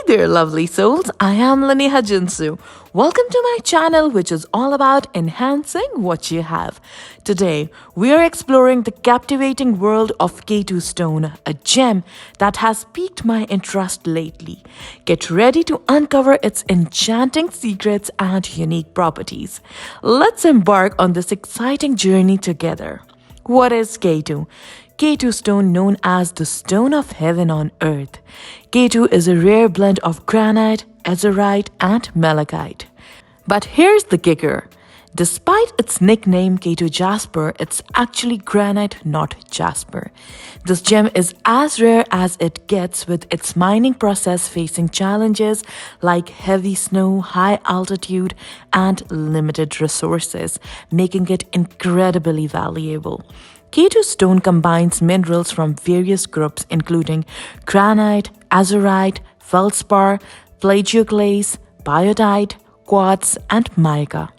there, lovely souls. I am Laneha Jinsu. Welcome to my channel, which is all about enhancing what you have. Today, we are exploring the captivating world of K2 stone, a gem that has piqued my interest lately. Get ready to uncover its enchanting secrets and unique properties. Let's embark on this exciting journey together. What is K2? K2 stone, known as the stone of heaven on earth. K2 is a rare blend of granite, azurite, and malachite. But here's the kicker. Despite its nickname K2 Jasper, it's actually granite, not Jasper. This gem is as rare as it gets, with its mining process facing challenges like heavy snow, high altitude, and limited resources, making it incredibly valuable. K2 stone combines minerals from various groups including granite, azurite, feldspar, plagioclase, biotite, quartz, and mica.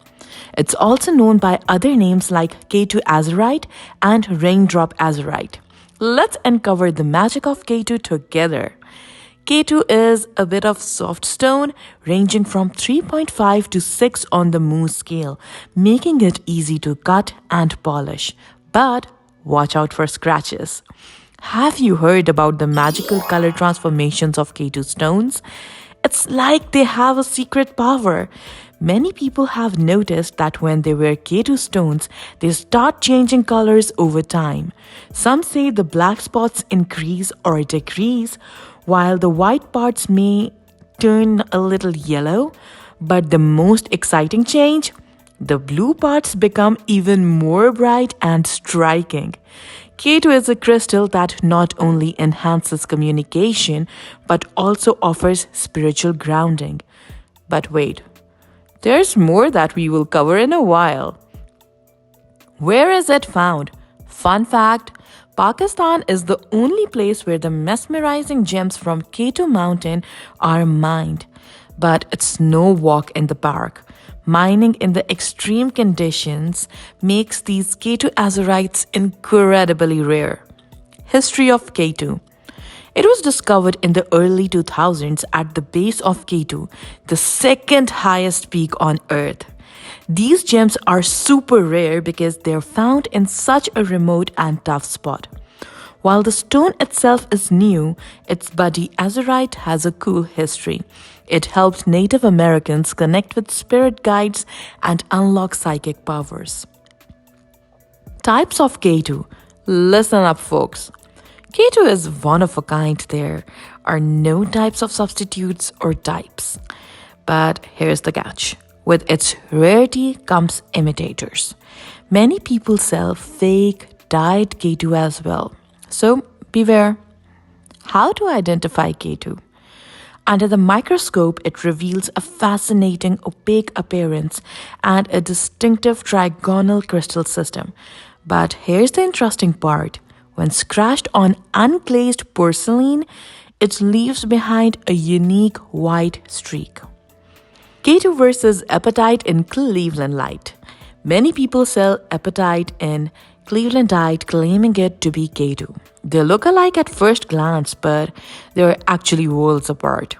It's also known by other names like K2 azurite and raindrop azurite. Let's uncover the magic of K2 together. K2 is a bit of soft stone, ranging from 3.5 to 6 on the Mohs scale, making it easy to cut and polish. But watch out for scratches. Have you heard about the magical color transformations of K2 stones? It's like they have a secret power. Many people have noticed that when they wear K2 stones, they start changing colors over time. Some say the black spots increase or decrease, while the white parts may turn a little yellow. But the most exciting change? The blue parts become even more bright and striking. K2 is a crystal that not only enhances communication but also offers spiritual grounding. But wait, there's more that we will cover in a while. Where is it found? Fun fact, Pakistan is the only place where the mesmerizing gems from K2 mountain are mined. But it's no walk in the park. Mining in the extreme conditions makes these K2 azurites incredibly rare. History of K2. It was discovered in the early 2000s at the base of K2, the second highest peak on Earth. These gems are super rare because they're found in such a remote and tough spot. While the stone itself is new, its buddy azurite has a cool history. It helped Native Americans connect with spirit guides and unlock psychic powers. Types of K2. Listen up, folks. K2 is one of a kind. There are no types of substitutes or types. But here's the catch. With its rarity comes imitators. Many people sell fake, dyed K2 as well. So beware. How to identify K2? Under the microscope, it reveals a fascinating opaque appearance and a distinctive trigonal crystal system. But here's the interesting part. When scratched on unglazed porcelain, it leaves behind a unique white streak. K2 versus Apatite in Cleavelandite. Many people sell Apatite in Cleavelandite, claiming it to be K2. They look alike at first glance, but they're actually worlds apart.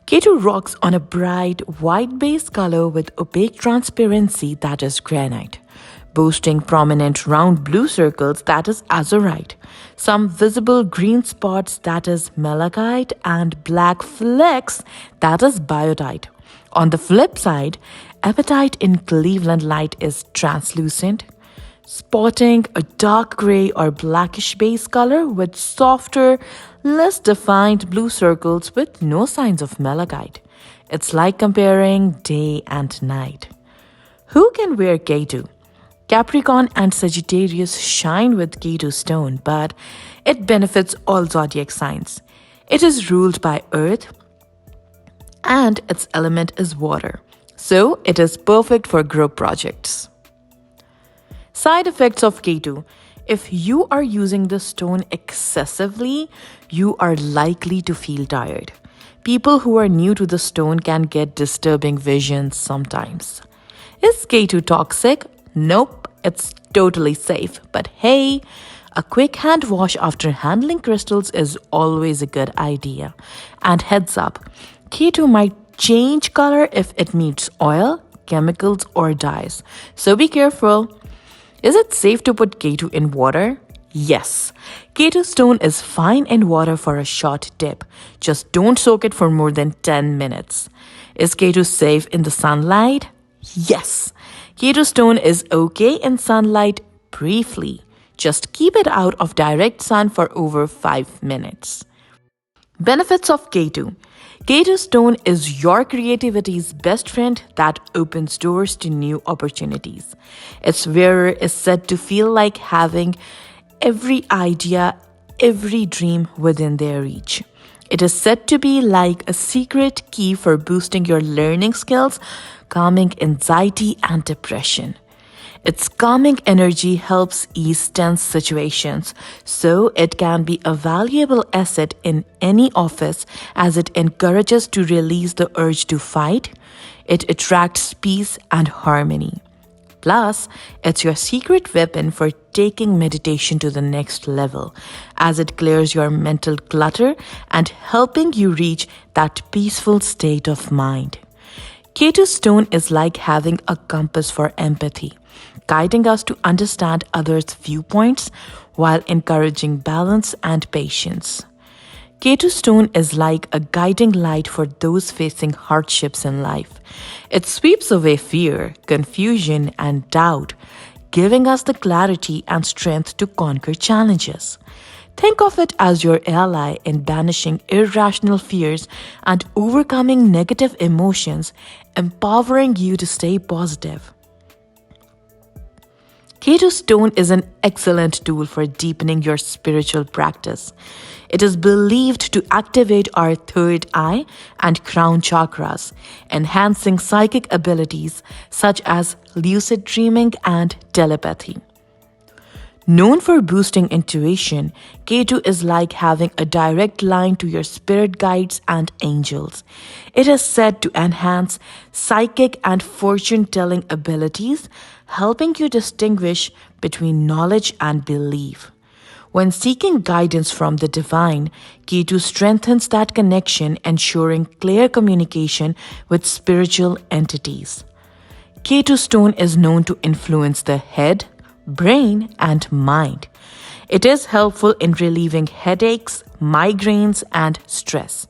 K2 rocks on a bright white base color with opaque transparency, that is granite, boasting prominent round blue circles, that is azurite, some visible green spots, that is malachite, and black flecks, that is biotite. On the flip side, apatite in Clevelandite is translucent, spotting a dark gray or blackish base color with softer, less defined blue circles with no signs of malachite. It's like comparing day and night. Who can wear K2? Capricorn and Sagittarius shine with K2 stone, but it benefits all zodiac signs. It is ruled by Earth and its element is water, so it is perfect for group projects. Side effects of K2. If you are using the stone excessively, you are likely to feel tired. People who are new to the stone can get disturbing visions sometimes. Is K2 toxic? Nope, it's totally safe. But hey, A quick hand wash after handling crystals is always a good idea. And heads up, K2 might change color if it meets oil, chemicals, or dyes. So be careful. Is it safe to put K2 in water? Yes. K2 stone is fine in water for a short dip. Just don't soak it for more than 10 minutes. Is K2 safe in the sunlight? Yes. K2 stone is okay in sunlight briefly. Just keep it out of direct sun for over 5 minutes. Benefits of K2. K2 stone is your creativity's best friend that opens doors to new opportunities. Its wearer is said to feel like having every idea, every dream within their reach. It is said to be like a secret key for boosting your learning skills, calming anxiety and depression. Its calming energy helps ease tense situations, so it can be a valuable asset in any office as it encourages to release the urge to fight. It attracts peace and harmony. Plus, it's your secret weapon for taking meditation to the next level, as it clears your mental clutter and helping you reach that peaceful state of mind. K2 stone is like having a compass for empathy, guiding us to understand others' viewpoints while encouraging balance and patience. K2 stone is like a guiding light for those facing hardships in life. It sweeps away fear, confusion, and doubt, giving us the clarity and strength to conquer challenges. Think of it as your ally in banishing irrational fears and overcoming negative emotions, empowering you to stay positive. K2 stone is an excellent tool for deepening your spiritual practice. It is believed to activate our third eye and crown chakras, enhancing psychic abilities such as lucid dreaming and telepathy. Known for boosting intuition, K2 is like having a direct line to your spirit guides and angels. It is said to enhance psychic and fortune-telling abilities, helping you distinguish between knowledge and belief. When seeking guidance from the divine, K2 strengthens that connection, ensuring clear communication with spiritual entities. K2 stone is known to influence the head, brain, and mind. It is helpful in relieving headaches, migraines, and stress.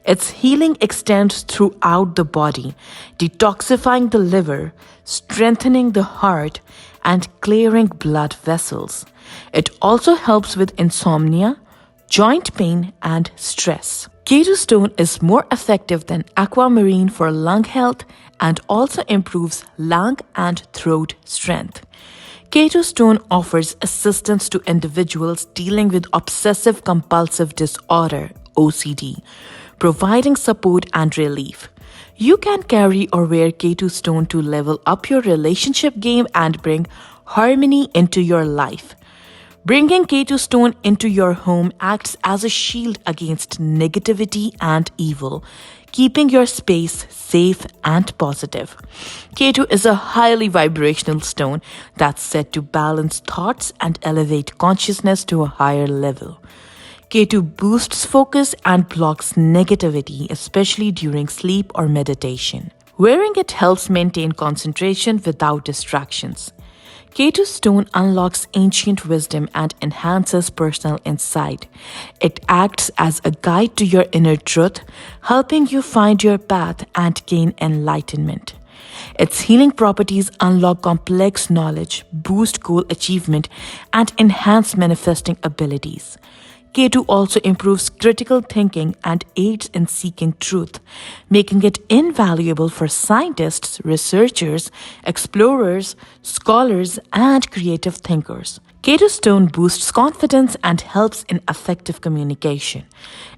Its healing extends throughout the body, detoxifying the liver, strengthening the heart, and clearing blood vessels. It also helps with insomnia, joint pain, and stress. K2 stone is more effective than aquamarine for lung health and also improves lung and throat strength. K2 stone offers assistance to individuals dealing with obsessive compulsive disorder, OCD, providing support and relief. You can carry or wear K2 stone to level up your relationship game and bring harmony into your life. Bringing K2 stone into your home acts as a shield against negativity and evil, keeping your space safe and positive. K2 is a highly vibrational stone that's said to balance thoughts and elevate consciousness to a higher level. K2 boosts focus and blocks negativity, especially during sleep or meditation. Wearing it helps maintain concentration without distractions. K2 stone unlocks ancient wisdom and enhances personal insight. It acts as a guide to your inner truth, helping you find your path and gain enlightenment. Its healing properties unlock complex knowledge, boost goal achievement, and enhance manifesting abilities. K2 also improves critical thinking and aids in seeking truth, making it invaluable for scientists, researchers, explorers, scholars, and creative thinkers. K2 stone boosts confidence and helps in effective communication.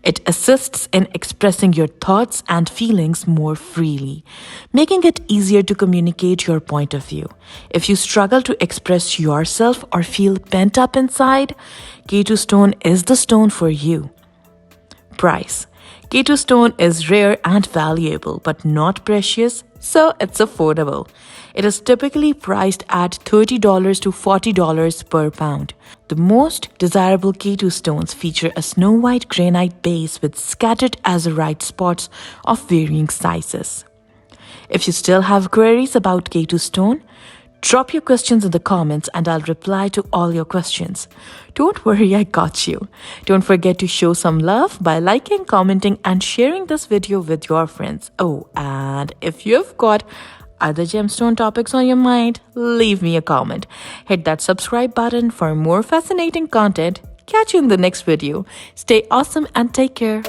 It assists in expressing your thoughts and feelings more freely, making it easier to communicate your point of view. If you struggle to express yourself or feel pent up inside, K2 stone is the stone for you. Price. K2 stone is rare and valuable but not precious, so it's affordable. It is typically priced at $30 to $40 per pound. The most desirable K2 stones feature a snow white granite base with scattered azurite spots of varying sizes. If you still have queries about K2 stone, drop your questions in the comments and I'll reply to all your questions. Don't worry, I got you. Don't forget to show some love by liking, commenting, and sharing this video with your friends. Oh, and if you've got other gemstone topics on your mind, leave me a comment. Hit that subscribe button for more fascinating content. Catch you in the next video. Stay awesome and take care.